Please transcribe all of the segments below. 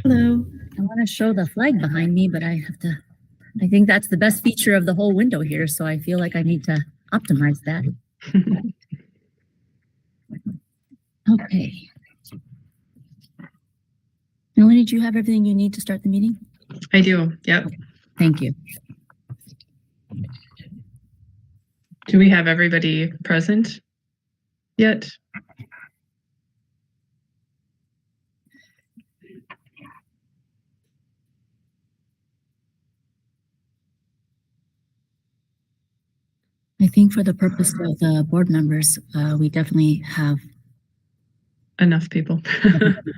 Hello. I want to show the flag behind me, but I think that's the best feature of the whole window here. So I feel like I need to optimize that. Okay. Melanie, do you have everything you need to start the meeting? I do. Yep. Okay. Thank you. Do we have everybody present yet? I think for the purpose of the board members, we definitely have Enough people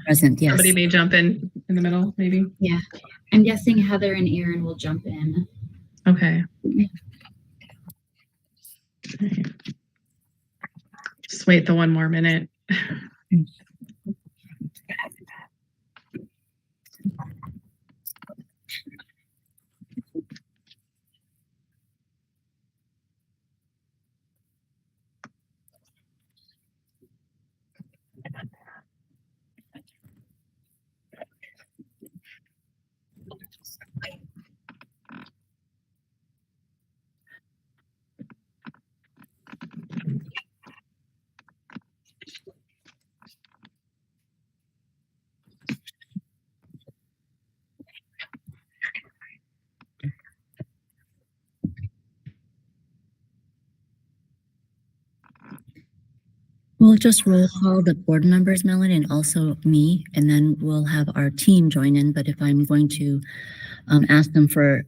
present. Yes. Somebody may jump in the middle, maybe. Yeah, I'm guessing Heather and Aaron will jump in. Okay. Just wait the one more minute. We'll just roll call the board members, Melanie, and also me, and then we'll have our team join in. But if I'm going to ask them for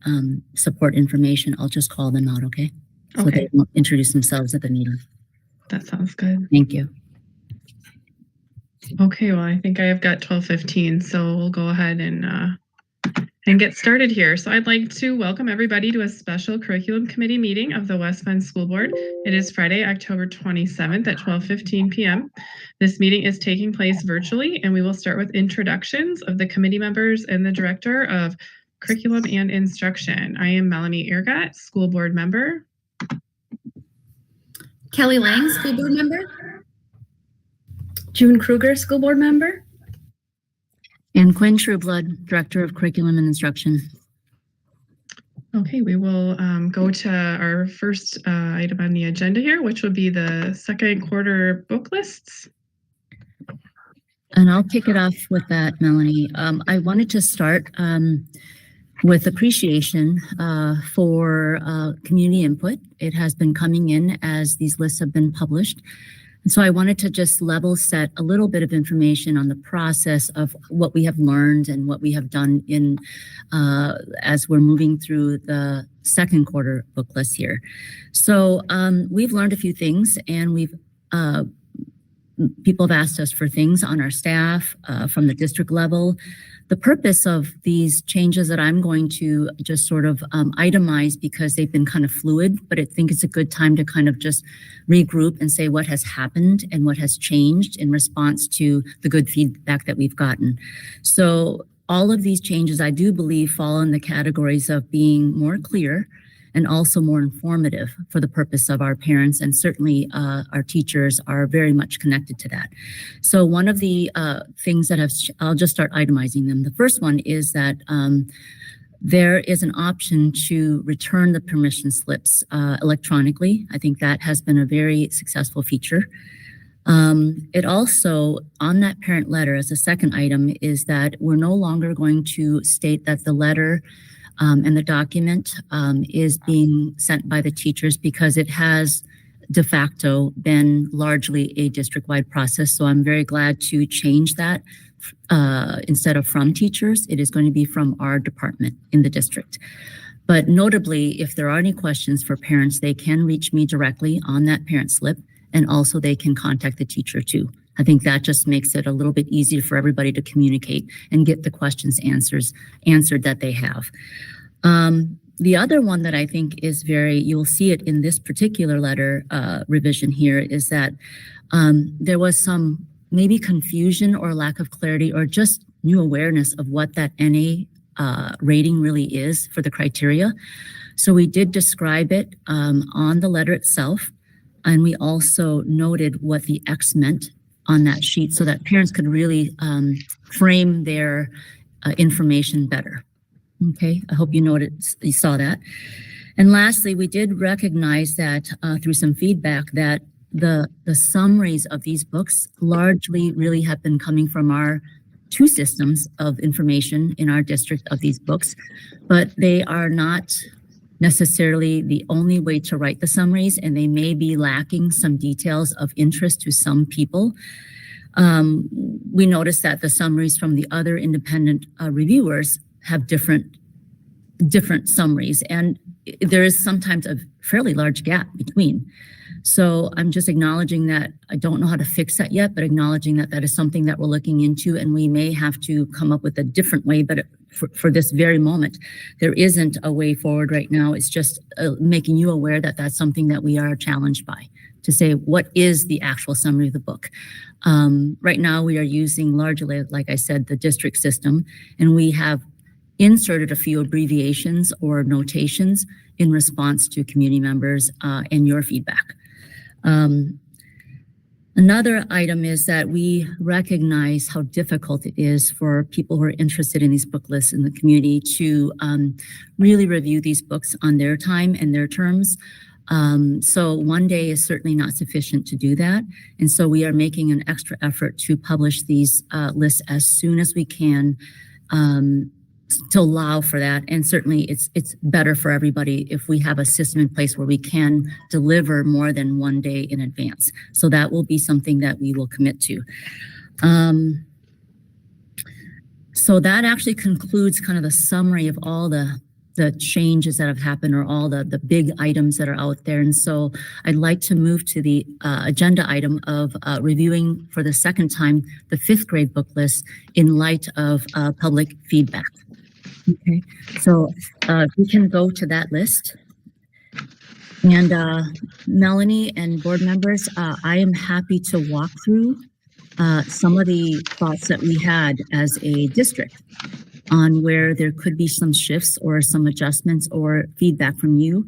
support information, I'll just call them out, okay? So Okay. they won't introduce themselves at the meeting. That sounds good. Thank you. Okay, well, I think I have got 12:15, so we'll go ahead and get started here. So I'd like to welcome everybody to a special curriculum committee meeting of the West Bend School Board. It is Friday, October 27th at 12:15 p.m. This meeting is taking place virtually, and we will start with introductions of the committee members and the Director of Curriculum and Instruction. I am Melanie Ehrgott, School Board Member. Kelly Lang, School Board Member. June Kruger, School Board Member. And Quinn Trueblood, Director of Curriculum and Instruction. Okay, we will go to our first item on the agenda here, which will be the second quarter book lists. And I'll kick it off with that, Melanie. I wanted to start with appreciation for community input. It has been coming in as these lists have been published. And so I wanted to just level set a little bit of information on the process of what we have learned and what we have done in as we're moving through the second quarter book list here. So we've learned a few things, and people have asked us for things on our staff from the district level. The purpose of these changes that I'm going to just sort of itemize, because they've been kind of fluid, but I think it's a good time to kind of just regroup and say what has happened and what has changed in response to the good feedback that we've gotten. So all of these changes, I do believe, fall in the categories of being more clear and also more informative for the purpose of our parents, and certainly our teachers are very much connected to that. So one of the things that I'll just start itemizing them. The first one is that there is an option to return the permission slips electronically. I think that has been a very successful feature. It also, on that parent letter, as a second item, is that we're no longer going to state that the letter and the document is being sent by the teachers, because it has de facto been largely a district-wide process. So I'm very glad to change that. Instead of from teachers, it is going to be from our department in the district. But notably, if there are any questions for parents, they can reach me directly on that parent slip, and also they can contact the teacher too. I think that just makes it a little bit easier for everybody to communicate and get the questions answered that they have. The other one that I think is you'll see it in this particular letter revision here, is that there was some maybe confusion or lack of clarity or just new awareness of what that NA rating really is for the criteria. So we did describe it on the letter itself, and we also noted what the X meant on that sheet so that parents could really frame their information better. Okay, I hope you noticed, you saw that. And lastly, we did recognize that through some feedback that the summaries of these books largely really have been coming from our two systems of information in our district of these books, but they are not necessarily the only way to write the summaries, and they may be lacking some details of interest to some people. We noticed that the summaries from the other independent reviewers have different summaries, and there is sometimes a fairly large gap between. So I'm just acknowledging that I don't know how to fix that yet, but acknowledging that that is something that we're looking into, and we may have to come up with a different way. But for this very moment, there isn't a way forward right now. It's just making you aware that that's something that we are challenged by, to say what is the actual summary of the book. Right now, we are using largely, like I said, the district system, and we have inserted a few abbreviations or notations in response to community members and your feedback. Another item is that we recognize how difficult it is for people who are interested in these book lists in the community to really review these books on their time and their terms. So one day is certainly not sufficient to do that. And so we are making an extra effort to publish these lists as soon as we can to allow for that. And certainly it's better for everybody if we have a system in place where we can deliver more than one day in advance. So that will be something that we will commit to. So that actually concludes kind of the summary of all the changes that have happened, or all the big items that are out there. And so I'd like to move to the agenda item of reviewing for the second time the 5th grade book list in light of public feedback. Okay, so we can go to that list. And Melanie and board members, I am happy to walk through some of the thoughts that we had as a district on where there could be some shifts or some adjustments or feedback from you,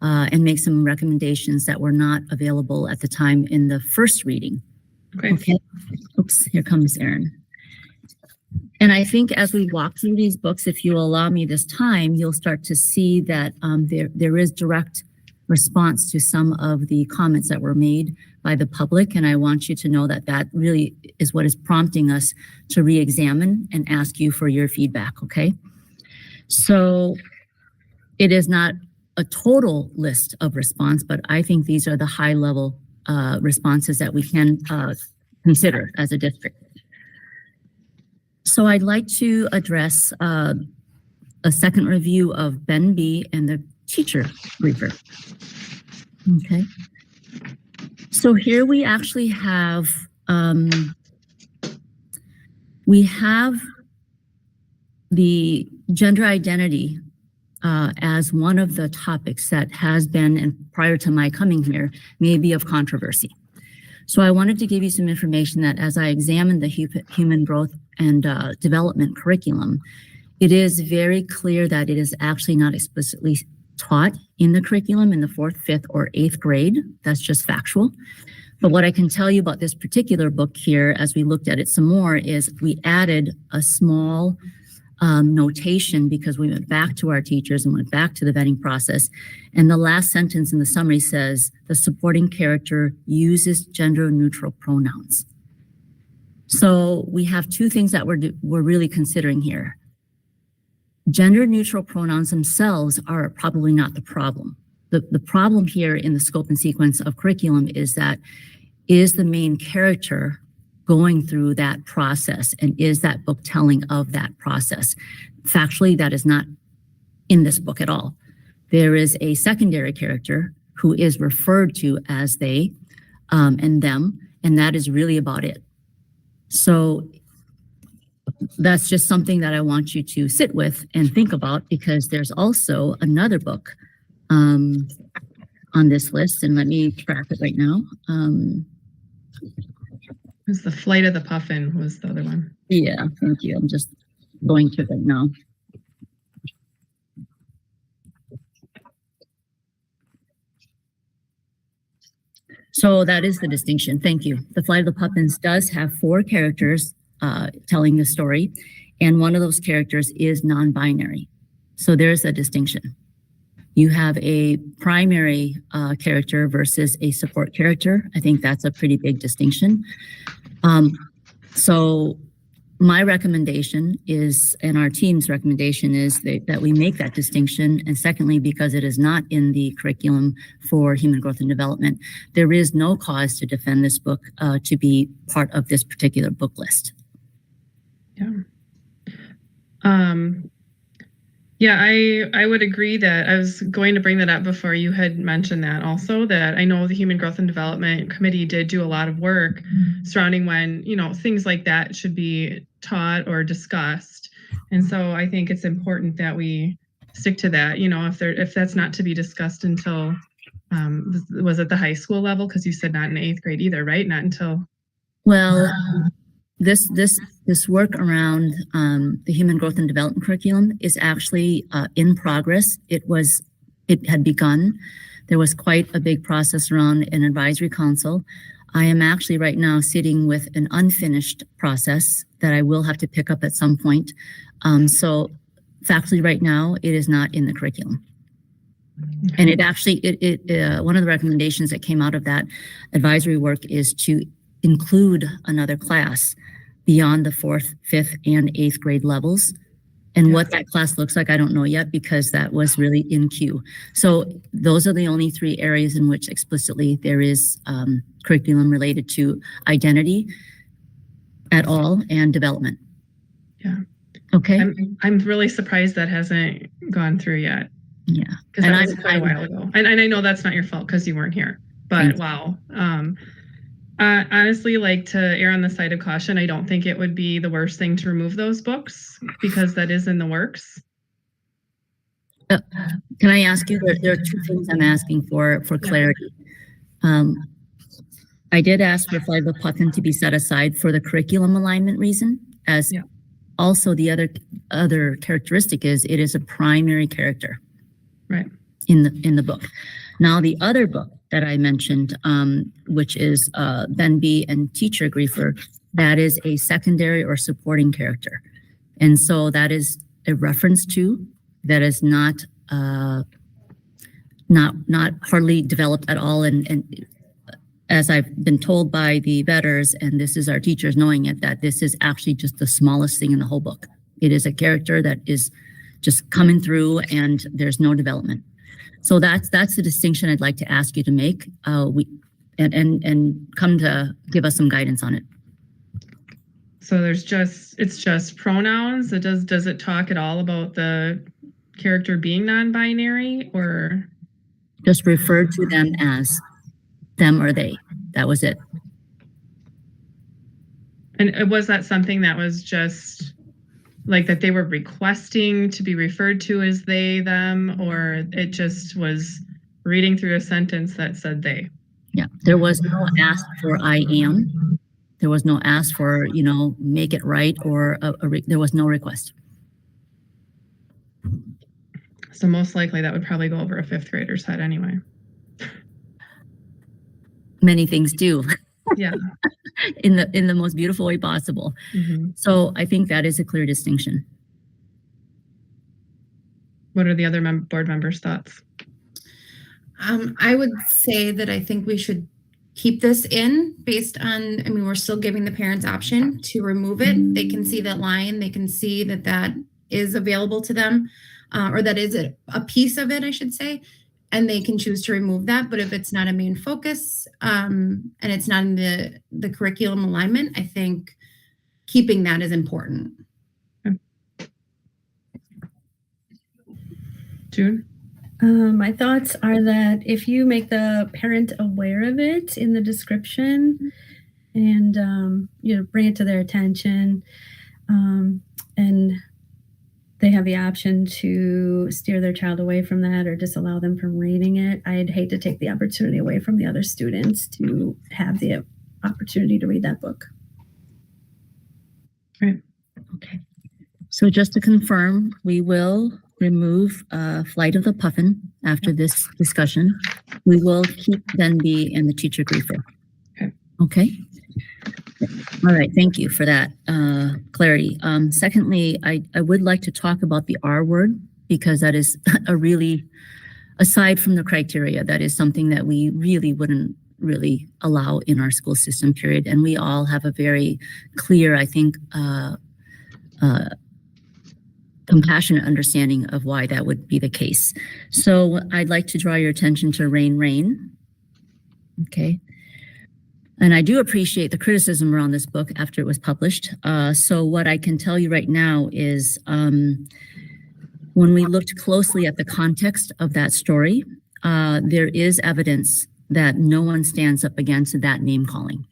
and make some recommendations that were not available at the time in the first reading. Okay. Oops, here comes Erin. And I think as we walk through these books, if you allow me this time, you'll start to see that there is direct response to some of the comments that were made by the public. And I want you to know that that really is what is prompting us to re-examine and ask you for your feedback, okay? So it is not a total list of response, but I think these are the high level responses that we can consider as a district. So I'd like to address a second review of Ben B and the teacher briefer. Okay. So here we actually have, the gender identity as one of the topics that has been, and prior to my coming here, may be of controversy. So I wanted to give you some information that as I examined the human growth and development curriculum, it is very clear that it is actually not explicitly taught in the curriculum in the 4th, 5th, or 8th grade. That's just factual. But what I can tell you about this particular book here, as we looked at it some more, is we added a small notation because we went back to our teachers and went back to the vetting process. And the last sentence in the summary says, the supporting character uses gender neutral pronouns. So we have two things that we're really considering here. Gender neutral pronouns themselves are probably not the problem. The problem here in the scope and sequence of curriculum is that is the main character going through that process, and is that book telling of that process? Factually, that is not in this book at all. There is a secondary character who is referred to as they and them, and that is really about it. So that's just something that I want you to sit with and think about, because there's also another book on this list, and let me track it right now. It was The Flight of the Puffin was the other one. Yeah, thank you. I'm just going to it right now. So that is the distinction. Thank you. The Flight of the Puffins does have 4 characters telling the story. And one of those characters is non-binary. So there's a distinction. You have a primary character versus a support character. I think that's a pretty big distinction. So my recommendation is, and our team's recommendation is that we make that distinction. And secondly, because it is not in the curriculum for human growth and development, there is no cause to defend this book to be part of this particular book list. Yeah. Yeah, I would agree that I was going to bring that up before you had mentioned that also, that I know the Human Growth and Development Committee did do a lot of work surrounding when, things like that should be taught or discussed. And so I think it's important that we stick to that, if that's not to be discussed until, was it the high school level? Because you said not in 8th grade either, right? Not until. Well, this work around the human growth and development curriculum is actually in progress. It had begun. There was quite a big process around an advisory council. I am actually right now sitting with an unfinished process that I will have to pick up at some point. So factually right now, it is not in the curriculum. And it actually, one of the recommendations that came out of that advisory work is to include another class beyond the 4th, 5th, and 8th grade levels. And what that class looks like, I don't know yet, because that was really in queue. So those are the only 3 areas in which explicitly there is curriculum related to identity at all and development. Yeah. Okay. I'm really surprised that hasn't gone through yet. Yeah. Because that was quite a while ago. And I know that's not your fault because you weren't here. But wow. Honestly, to err on the side of caution, I don't think it would be the worst thing to remove those books because that is in the works. Can I ask you, there are 2 things I'm asking for clarity. I did ask for Flight of the Puffin to be set aside for the curriculum alignment reason, as also the other characteristic is it is a primary character, right, in the book. Now the other book that I mentioned, which is Ben B and Teacher Griefer, that is a secondary or supporting character. And so that is a reference to, that is not hardly developed at all. And as I've been told by the betters, and this is our teachers knowing it, that this is actually just the smallest thing in the whole book. It is a character that is just coming through and there's no development. So that's the distinction I'd like to ask you to make. And come to give us some guidance on it. So it's just pronouns. Does it talk at all about the character being non-binary, or just refer to them as them or they? That was it. And was that something that was just that they were requesting to be referred to as they, them, or it just was reading through a sentence that said they? Yeah, there was no ask for I am. There was no ask for, make it right, or there was no request. So most likely that would probably go over a 5th grader's head anyway. Many things do. Yeah. in the most beautiful way possible. Mm-hmm. So I think that is a clear distinction. What are the other board members' thoughts? I would say that I think we should keep this in based on, we're still giving the parents option to remove it. They can see that line. They can see that is available to them, or that is a piece of it, I should say. And they can choose to remove that. But if it's not a main focus and it's not in the curriculum alignment, I think keeping that is important. June? My thoughts are that if you make the parent aware of it in the description and, bring it to their attention, and they have the option to steer their child away from that or disallow them from reading it, I'd hate to take the opportunity away from the other students to have the opportunity to read that book. Right. Okay. So just to confirm, we will remove Flight of the Puffin after this discussion. We will keep Ben B and the Teacher Griefer. Okay. Okay. All right, thank you for that clarity. Secondly, I would like to talk about the R word because that is a really, aside from the criteria, that is something that we really wouldn't really allow in our school system, period. And we all have a very clear, I think, compassionate understanding of why that would be the case. So I'd like to draw your attention to rain, rain. Okay. And I do appreciate the criticism around this book after it was published. So what I can tell you right now is when we looked closely at the context of that story, there is evidence that no one stands up against that name calling.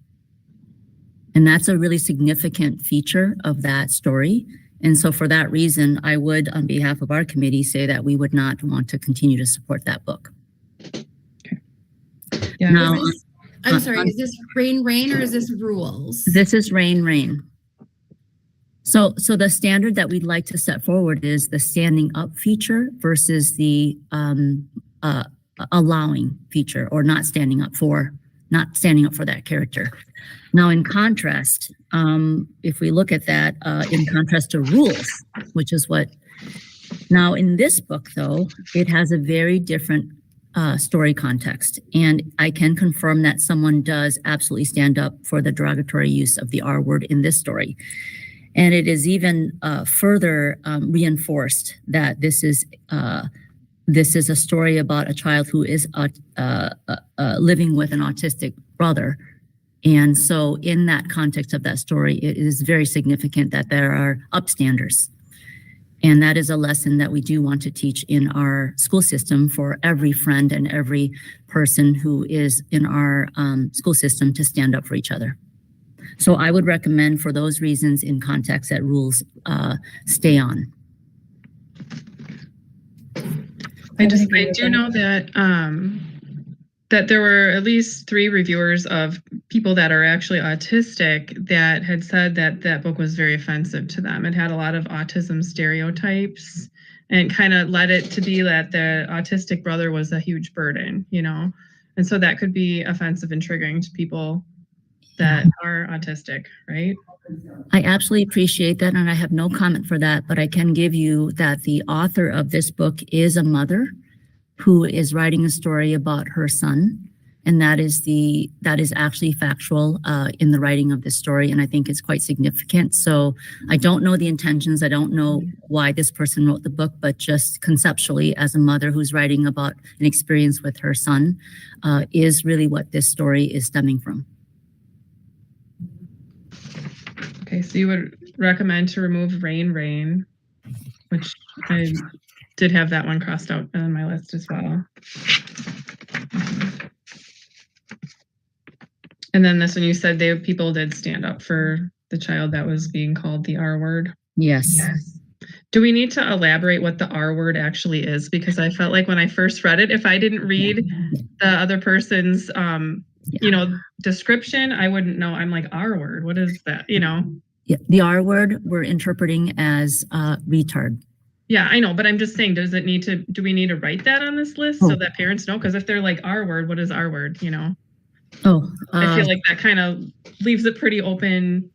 And that's a really significant feature of that story. And so for that reason, I would, on behalf of our committee, say that we would not want to continue to support that book. Okay. Yeah. Now, I'm sorry, is this rain, rain, or is this rules? this is rain, rain. So the standard that we'd like to set forward is the standing up feature versus the allowing feature, or not standing up for that character. Now, in contrast, if we look at that in contrast to rules, which is what, now in this book though, it has a very different story context. And I can confirm that someone does absolutely stand up for the derogatory use of the R word in this story. And it is even further reinforced that this is a story about a child who is living with an autistic brother. And so in that context of that story, it is very significant that there are upstanders. And that is a lesson that we do want to teach in our school system for every friend and every person who is in our school system to stand up for each other. So I would recommend, for those reasons, in context, that rules stay on. I do know that that there were at least 3 reviewers of people that are actually autistic that had said that that book was very offensive to them. It had a lot of autism stereotypes and kind of led it to be that the autistic brother was a huge burden, you know? And so that could be offensive and triggering to people that are autistic, right? I absolutely appreciate that, and I have no comment for that, but I can give you that the author of this book is a mother who is writing a story about her son, and that is actually factual in the writing of this story, and I think it's quite significant. So I don't know the intentions, I don't know why this person wrote the book, but just conceptually, as a mother who's writing about an experience with her son, is really what this story is stemming from. Okay, so you would recommend to remove rain, rain, which I did have that one crossed out on my list as well. And then this one, you said people did stand up for the child that was being called the R word. Yes. Do we need to elaborate what the R word actually is? Because I felt like when I first read it, if I didn't read the other person's description, I wouldn't know. I'm like, R word, what is that? You know? Yeah, the R word we're interpreting as retard. Yeah, I know, but I'm just saying, do we need to write that on this list so that parents know? Because if they're like, R word, what is R word, you know? I feel like that kind of leaves it pretty open.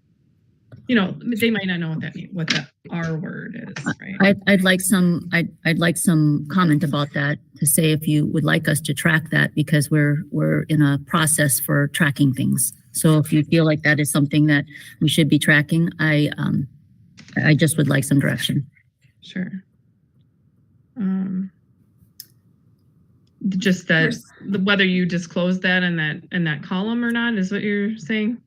You know, they might not know what that means, what that R word is, right? I'd like some comment about that, to say if you would like us to track that, because we're in a process for tracking things. So if you feel like that is something that we should be tracking, I just would like some direction. Sure. Just that whether you disclose that in that column or not is what you're saying?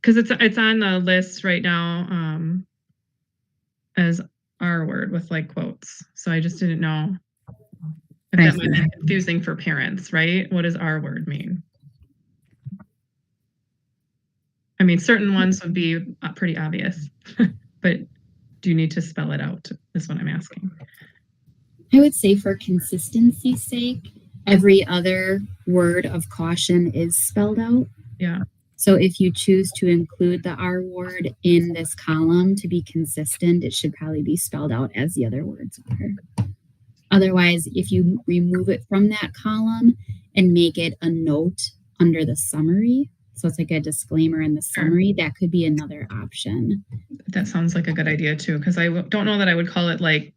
Because it's on the list right now as R word with like quotes. So I just didn't know if that might be confusing for parents, right? What does R word mean? I mean, certain ones would be pretty obvious, but do you need to spell it out? Is what I'm asking. I would say, for consistency's sake, every other word of caution is spelled out. Yeah. So if you choose to include the R word in this column to be consistent, it should probably be spelled out as the other words are. Otherwise, if you remove it from that column and make it a note under the summary So it's like a disclaimer in the summary. That could be another option. That sounds like a good idea too, because I don't know that I would call it like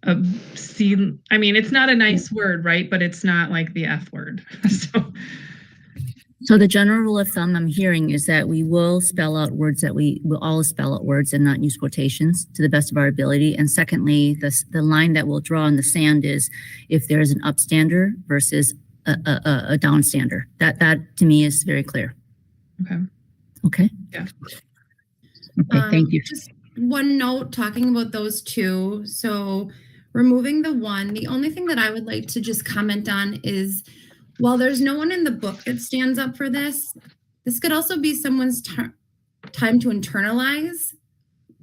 a C. I mean, it's not a nice word, right? But it's not like the F word. So the general rule of thumb I'm hearing is that we will spell out words that we will always spell out words and not use quotations to the best of our ability. And secondly, the line that we'll draw in the sand is if there is an upstander versus a downstander. That to me is very clear. Okay. Okay. Yeah. Okay. Thank you. Just one note talking about those two. So removing the one, the only thing that I would like to just comment on is while there's no one in the book that stands up for this, this could also be someone's time to internalize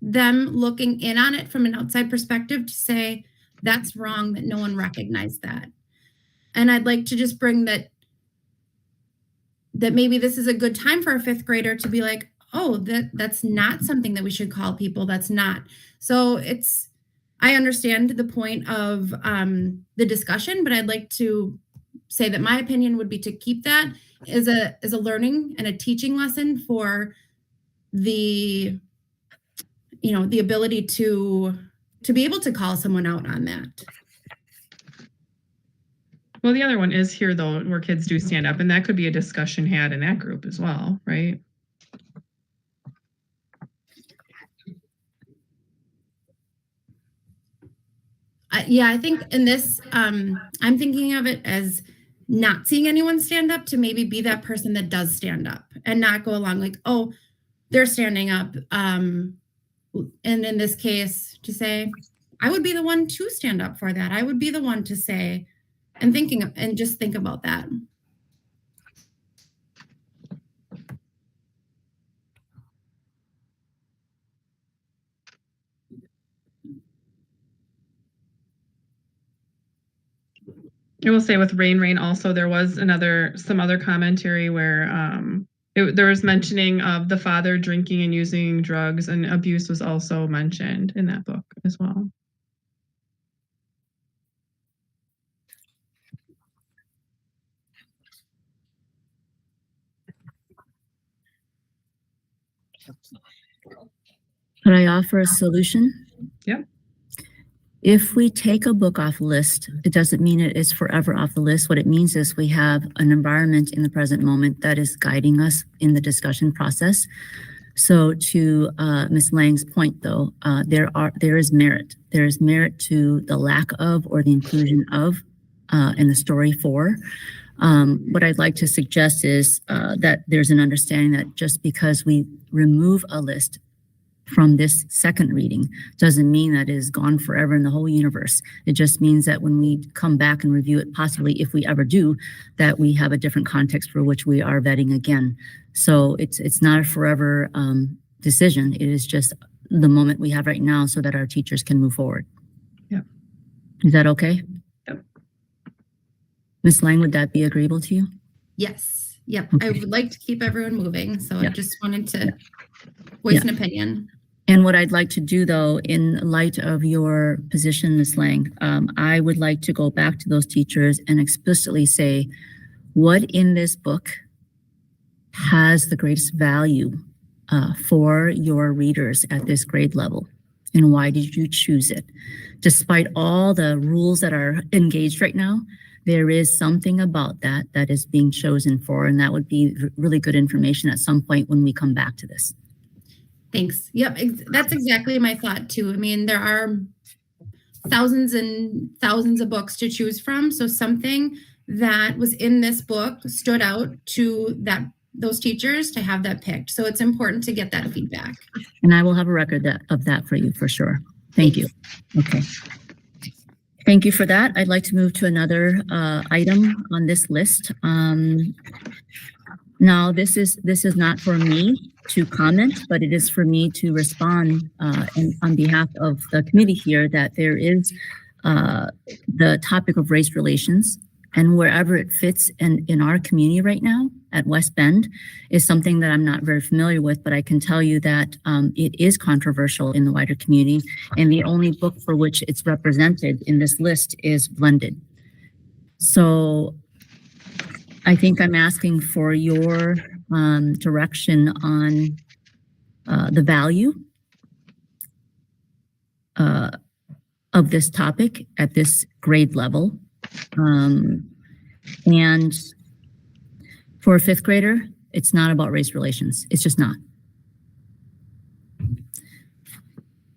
them looking in on it from an outside perspective to say, that's wrong, that no one recognized that. And I'd like to just bring that maybe this is a good time for a fifth grader to be like, oh, that's not something that we should call people. That's not. So I understand the point of the discussion, but I'd like to say that my opinion would be to keep that as a learning and a teaching lesson for the ability to be able to call someone out on that. Well, the other one is here though, where kids do stand up, and that could be a discussion had in that group as well, right? I think in this, I'm thinking of it as not seeing anyone stand up to maybe be that person that does stand up and not go along like, oh, they're standing up. And in this case, to say, I would be the one to stand up for that. I would be the one to say, and just think about that. I will say with Rain also, there was some other commentary where there was mentioning of the father drinking and using drugs, and abuse was also mentioned in that book as well. Could I offer a solution? Yep. If we take a book off the list, it doesn't mean it is forever off the list. What it means is we have an environment in the present moment that is guiding us in the discussion process. So to Ms. Lang's point, though, there is merit. There is merit to the lack of or the inclusion of in the story for. What I'd like to suggest is that there's an understanding that just because we remove a list from this second reading doesn't mean that it is gone forever in the whole universe. It just means that when we come back and review it, possibly if we ever do, that we have a different context for which we are vetting again. So it's not a forever decision. It is just the moment we have right now so that our teachers can move forward. Yeah. Is that okay? Yep. Ms. Lang, would that be agreeable to you? Yes. Yep. Okay. I would like to keep everyone moving. So Yeah. I just wanted to voice an opinion. And what I'd like to do, though, in light of your position, Ms. Lang, I would like to go back to those teachers and explicitly say, what in this book has the greatest value for your readers at this grade level? And why did you choose it? Despite all the rules that are engaged right now, there is something about that that is being chosen for, and that would be really good information at some point when we come back to this. Thanks. Yep. That's exactly my thought too. I mean, there are thousands and thousands of books to choose from. So something that was in this book stood out to those teachers to have that picked. So it's important to get that feedback. And I will have a record of that for you for sure. Thank you. Okay. Thank you for that. I'd like to move to another item on this list. Now, this is not for me to comment, but it is for me to respond on behalf of the committee here that there is the topic of race relations, and wherever it fits in our community right now at West Bend is something that I'm not very familiar with, but I can tell you that it is controversial in the wider community, and the only book for which it's represented in this list is Blended. So I think I'm asking for your direction on the value of this topic at this grade level. And for a fifth grader, it's not about race relations. It's just not.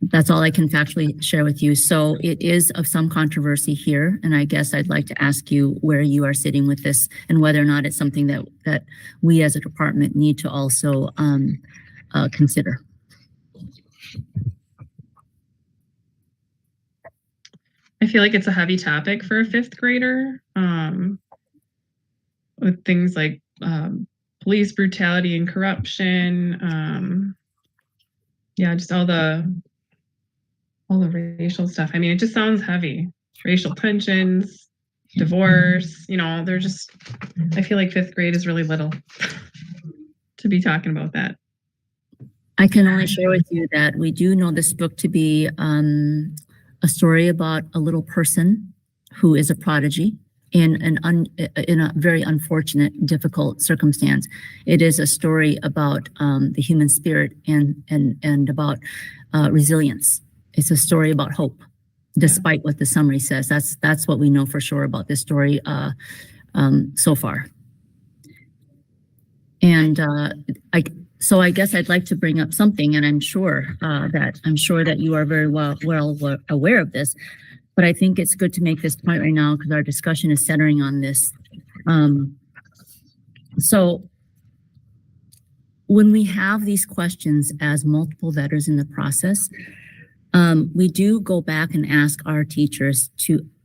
That's all I can factually share with you. So it is of some controversy here. And I guess I'd like to ask you where you are sitting with this and whether or not it's something that we as a department need to also consider. I feel like it's a heavy topic for a fifth grader, with things like police brutality and corruption. Yeah, just all the racial stuff. I mean, it just sounds heavy. Racial tensions, divorce, they're just, I feel like fifth grade is really little to be talking about that. I can only share with you that we do know this book to be a story about a little person who is a prodigy in a very unfortunate, difficult circumstance. It is a story about the human spirit and about resilience. It's a story about hope, despite what the summary says. That's what we know for sure about this story so far. And so I guess I'd like to bring up something, and I'm sure that you are very well aware of this, but I think it's good to make this point right now because our discussion is centering on this. So when we have these questions as multiple vetters in the process, we do go back and ask our teachers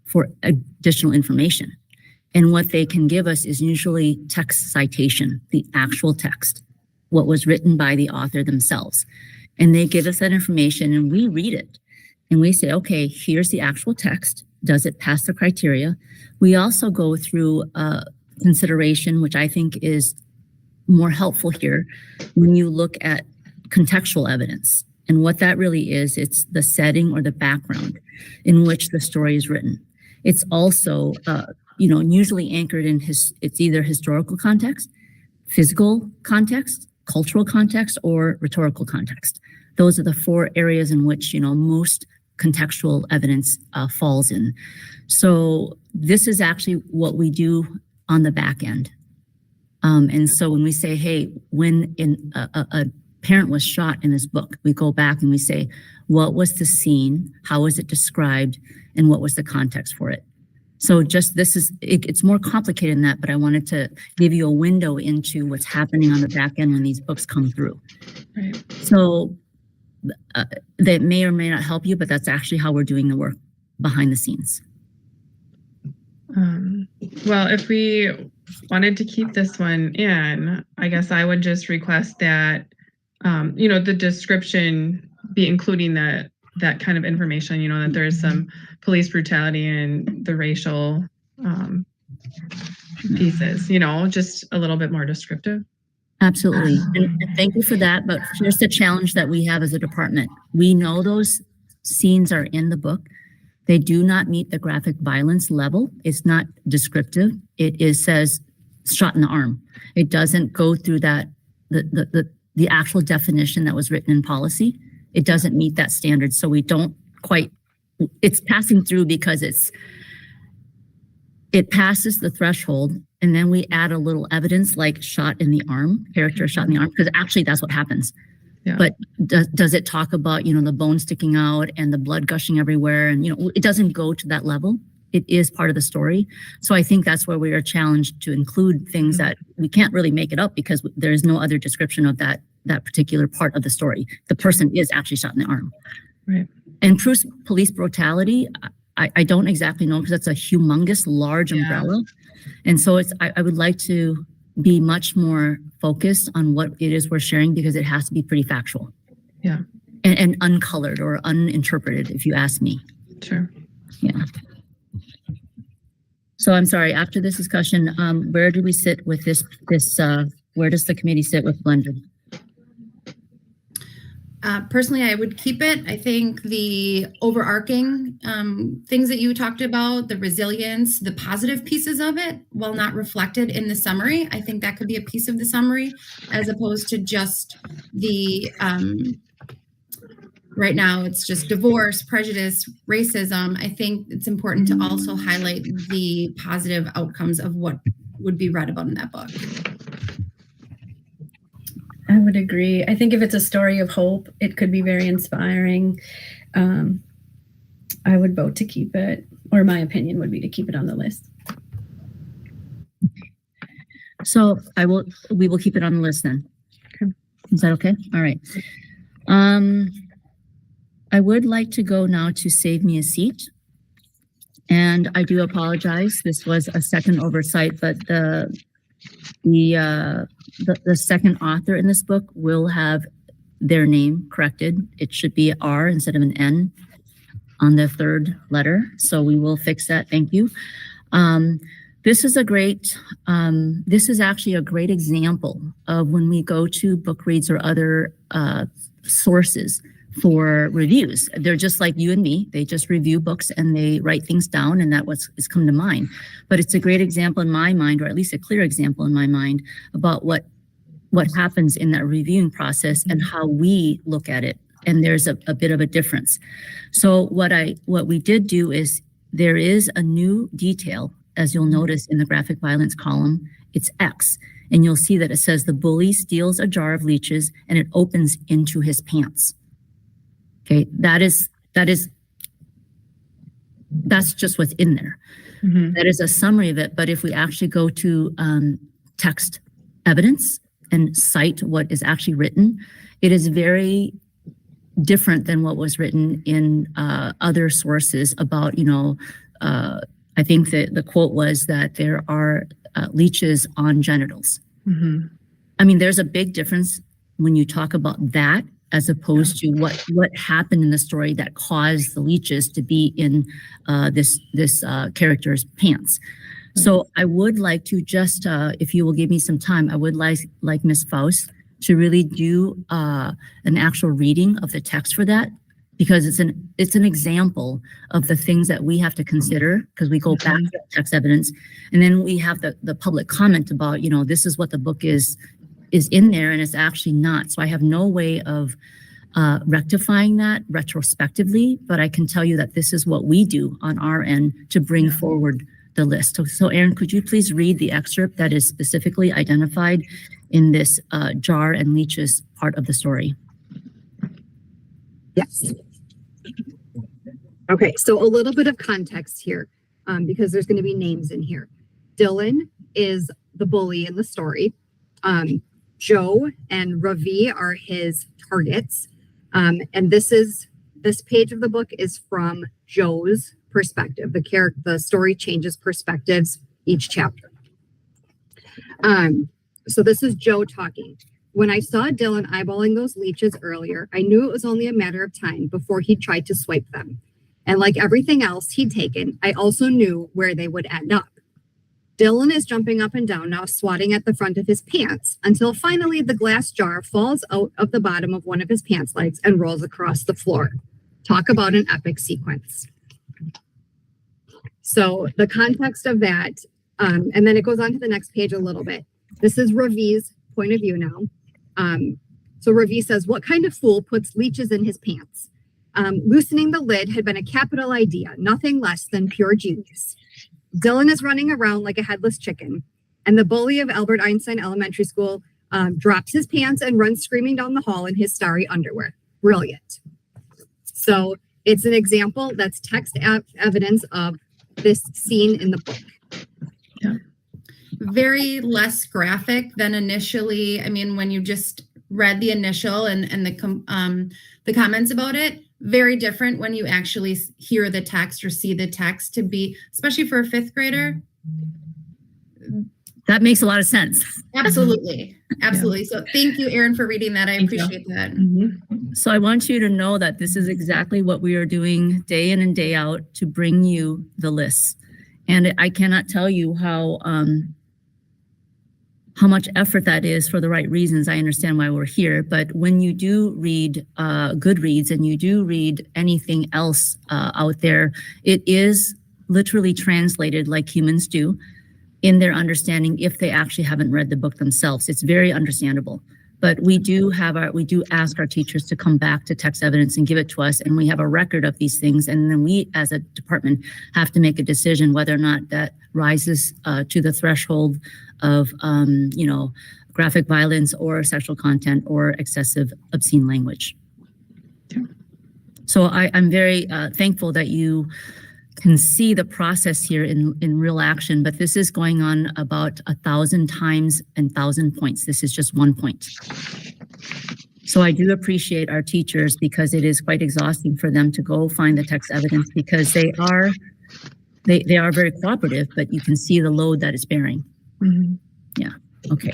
for additional information. And what they can give us is usually text citation, the actual text, what was written by the author themselves. And they give us that information and we read it. And we say, okay, here's the actual text. Does it pass the criteria? We also go through consideration, which I think is more helpful here when you look at contextual evidence. And what that really is, it's the setting or the background in which the story is written. It's also, usually anchored in it's either historical context, physical context, cultural context, or rhetorical context. Those are the four areas in which, most contextual evidence falls in. So this is actually what we do on the back end. And so when we say, hey, when a parent was shot in this book, we go back and we say, what was the scene? How was it described? And what was the context for it? So just it's more complicated than that, but I wanted to give you a window into what's happening on the back end when these books come through. Right. So that may or may not help you, but that's actually how we're doing the work behind the scenes. Well, if we wanted to keep this one in, I guess I would just request that, the description be including that kind of information, that there's some police brutality and the racial pieces, just a little bit more descriptive. Absolutely. And thank you for that. But here's the challenge that we have as a department. We know those scenes are in the book. They do not meet the graphic violence level. It's not descriptive. It says shot in the arm. It doesn't go through that, the actual definition that was written in policy. It doesn't meet that standard. So we don't quite, it's passing through because it passes the threshold. And then we add a little evidence like shot in the arm, character shot in the arm, because actually that's what happens. Yeah. But does it talk about, the bone sticking out and the blood gushing everywhere? And, it doesn't go to that level. It is part of the story. So I think that's where we are challenged to include things that we can't really make it up because there is no other description of that particular part of the story. The person is actually shot in the arm. Right. And police brutality, I don't exactly know because that's a humongous, large umbrella. And so I would like to be much more focused on what it is we're sharing because it has to be pretty factual. Yeah. And uncolored or uninterpreted, if you ask me. Sure. Yeah. So I'm sorry, after this discussion, where do we sit with this, where does the committee sit with blended? Personally, I would keep it. I think the overarching things that you talked about, the resilience, the positive pieces of it, while not reflected in the summary, I think that could be a piece of the summary as opposed to just the, right now it's just divorce, prejudice, racism. I think it's important to also highlight the positive outcomes of what would be read about in that book. I would agree. I think if it's a story of hope, it could be very inspiring. I would vote to keep it, or my opinion would be to keep it on the list. So we will keep it on the list then. Okay. Is that okay? All right. I would like to go now to Save Me a Seat. And I do apologize. This was a second oversight, but the second author in this book will have their name corrected. It should be R instead of an N on the third letter. So we will fix that. Thank you. This is actually a great example of when we go to book reads or other sources for reviews. They're just like you and me. They just review books and they write things down, and that's what's come to mind. But it's a great example in my mind, or at least a clear example in my mind, about what happens in that reviewing process and how we look at it. And there's a bit of a difference. So what we did do is there is a new detail, as you'll notice in the graphic violence column. It's X, and you'll see that it says the bully steals a jar of leeches and it opens into his pants. Okay, that's just what's in there. Mm-hmm. That is a summary of it. But if we actually go to text evidence and cite what is actually written, it is very different than what was written in other sources about, I think that the quote was that there are leeches on genitals. Mm-hmm. I mean, there's a big difference when you talk about that as opposed to what happened in the story that caused the leeches to be in this character's pants. So I would like to just, if you will give me some time, I would like Ms. Faust to really do an actual reading of the text for that, because it's an example of the things that we have to consider, because we go back to text evidence, and then we have the public comment about, this is what the book is in there, and it's actually not. So I have no way of rectifying that retrospectively, but I can tell you that this is what we do on our end to bring forward the list. So Erin, could you please read the excerpt that is specifically identified in this jar and leeches part of the story? Yes. Okay, so a little bit of context here, because there's going to be names in here. Dylan is the bully in the story. Joe and Ravi are his targets. And this page of the book is from Joe's perspective. The story changes perspectives each chapter. So this is Joe talking. When I saw Dylan eyeballing those leeches earlier, I knew it was only a matter of time before he tried to swipe them. And like everything else he'd taken, I also knew where they would end up. Dylan is jumping up and down now, swatting at the front of his pants, until finally the glass jar falls out of the bottom of one of his pants legs and rolls across the floor. Talk about an epic sequence. So the context of that, and then it goes on to the next page a little bit. This is Ravi's point of view now. So Ravi says, what kind of fool puts leeches in his pants? Loosening the lid had been a capital idea, nothing less than pure genius. Dylan is running around like a headless chicken, and the bully of Albert Einstein Elementary School drops his pants and runs screaming down the hall in his starry underwear. Brilliant. So it's an example that's text evidence of this scene in the book. Yeah. Very less graphic than initially. I mean, when you just read the initial and the comments about it, very different when you actually hear the text or see the text, to be, especially for a fifth grader. That makes a lot of sense. Absolutely. Absolutely. So thank you, Erin, for reading that. I appreciate that. Mm-hmm. So I want you to know that this is exactly what we are doing day in and day out to bring you the lists. And I cannot tell you how how much effort that is for the right reasons. I understand why we're here, but when you do read Goodreads and you do read anything else out there, it is literally translated like humans do in their understanding if they actually haven't read the book themselves. It's very understandable. But we do ask our teachers to come back to text evidence and give it to us, and we have a record of these things, and then we as a department have to make a decision whether or not that rises to the threshold of graphic violence or sexual content or excessive obscene language. So I'm very thankful that you can see the process here in real action, but this is going on about 1,000 times and 1,000 points. This is just 1 point. So I do appreciate our teachers because it is quite exhausting for them to go find the text evidence because they are very cooperative, but you can see the load that it's bearing. Mhm. Yeah. Okay.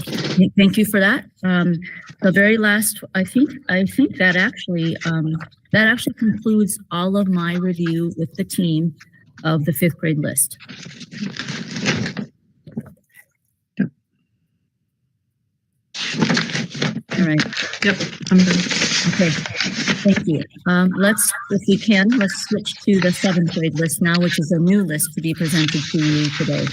Thank you for that. The very last, I think that actually concludes all of my review with the team of the 5th grade list. All right. Yep, I'm good. Okay. Thank you. If we can, let's switch to the 7th grade list now, which is a new list to be presented to you today.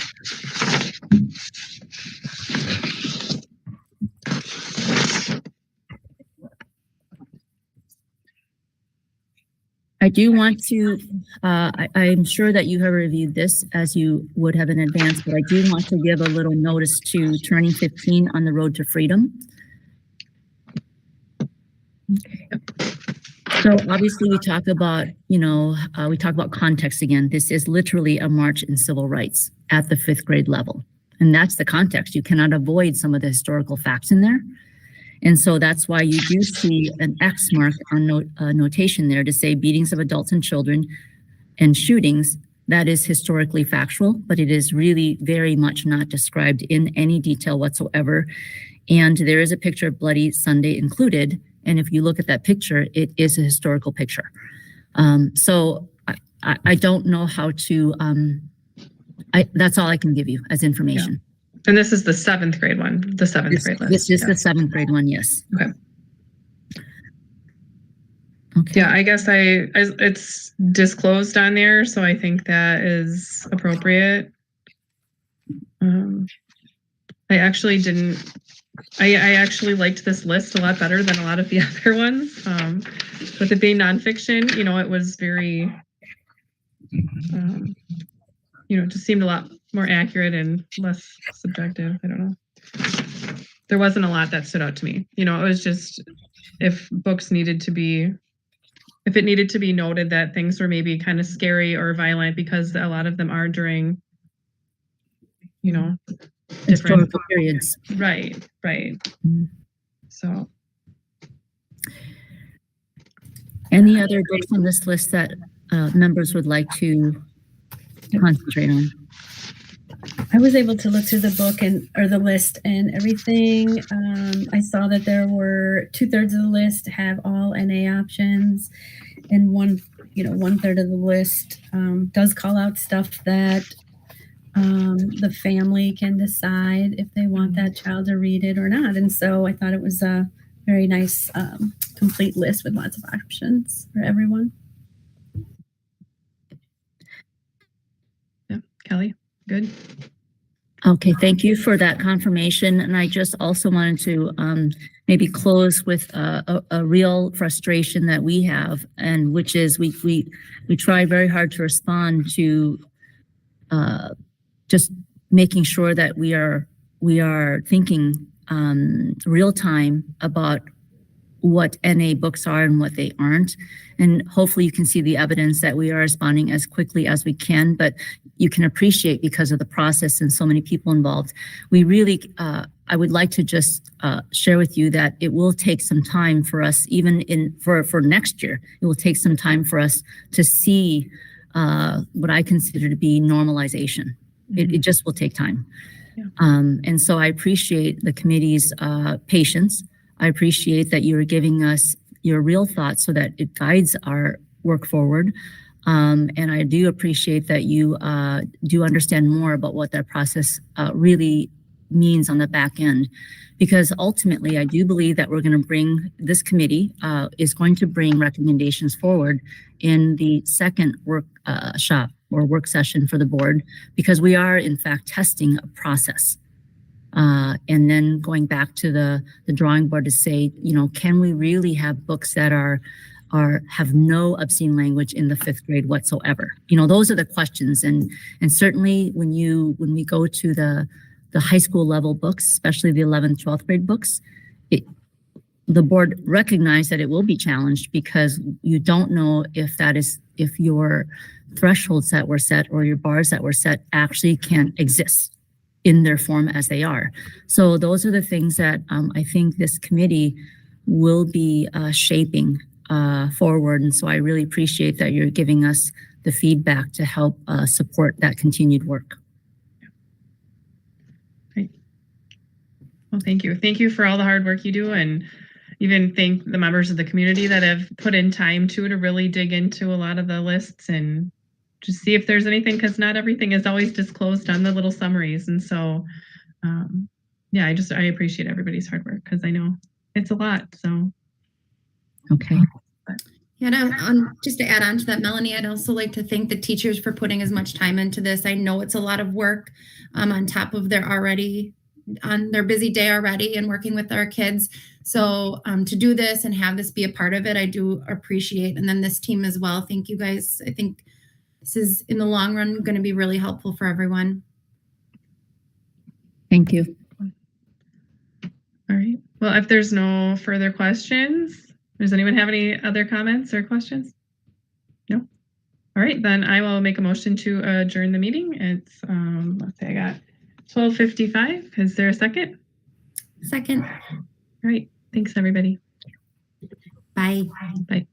I do want to, I'm sure that you have reviewed this as you would have in advance, but I do want to give a little notice to Turning 15 on the Road to Freedom. Okay. So obviously we talk about, context again. This is literally a march in civil rights at the 5th grade level. And that's the context. You cannot avoid some of the historical facts in there. And so that's why you do see an X mark on notation there to say beatings of adults and children and shootings. That is historically factual, but it is really very much not described in any detail whatsoever. And there is a picture of Bloody Sunday included. And if you look at that picture, it is a historical picture. So I don't know how to, that's all I can give you as information. Yeah. And this is the 7th grade one, the 7th grade list. This is the 7th grade one, yes. Okay. Okay. Yeah, I guess it's disclosed on there, so I think that is appropriate. I actually liked this list a lot better than a lot of the other ones. With it being nonfiction, it was very, just seemed a lot more accurate and less subjective. I don't know. There wasn't a lot that stood out to me. It was just if it needed to be noted that things were maybe kind of scary or violent because a lot of them are during, Historical periods. Right. Mm-hmm. So. Any other books on this list that members would like to concentrate on? I was able to look through the book or the list and everything. I saw that there were 2/3 of the list have all NA options, and 1/3 of the list does call out stuff that the family can decide if they want that child to read it or not. And so I thought it was a very nice, complete list with lots of options for everyone. Yeah, Kelly, good. Okay, thank you for that confirmation. And I just also wanted to maybe close with a real frustration that we have, and which is we try very hard to respond to just making sure that we are thinking real time about what NA books are and what they aren't. And hopefully you can see the evidence that we are responding as quickly as we can, but you can appreciate because of the process and so many people involved. We really, I would like to just share with you that it will take some time for us, even for next year, it will take some time for us to see what I consider to be normalization. It just will take time. Yeah. And so I appreciate the committee's patience. I appreciate that you're giving us your real thoughts so that it guides our work forward. And I do appreciate that you do understand more about what that process really means on the back end. Because ultimately, I do believe that we're going to bring, this committee is going to bring recommendations forward in the second workshop or work session for the board, because we are in fact testing a process. And then going back to the drawing board to say, you know, can we really have books that have no obscene language in the 5th grade whatsoever? You know, those are the questions. And certainly when we go to the high school level books, especially the 11th, 12th grade books, the board recognized that it will be challenged because you don't know if your thresholds that were set or your bars that were set actually can exist in their form as they are. So those are the things that I think this committee will be shaping forward. And so I really appreciate that you're giving us the feedback to help support that continued work. Great. Well, thank you. Thank you for all the hard work you do, and even thank the members of the community that have put in time to really dig into a lot of the lists and just see if there's anything, because not everything is always disclosed on the little summaries. And so, yeah, I appreciate everybody's hard work because I know it's a lot. So, okay. Yeah, and just to add on to that, Melanie, I'd also like to thank the teachers for putting as much time into this. I know it's a lot of work on top of on their busy day already and working with our kids. So to do this and have this be a part of it, I do appreciate. And then this team as well. Thank you guys. I think this is in the long run going to be really helpful for everyone. Thank you. all right. Well, if there's no further questions, does anyone have any other comments or questions? No? All right, then I will make a motion to adjourn the meeting. It's, let's say I got 12:55. Is there a second? Second. All right, thanks everybody. Bye. Bye.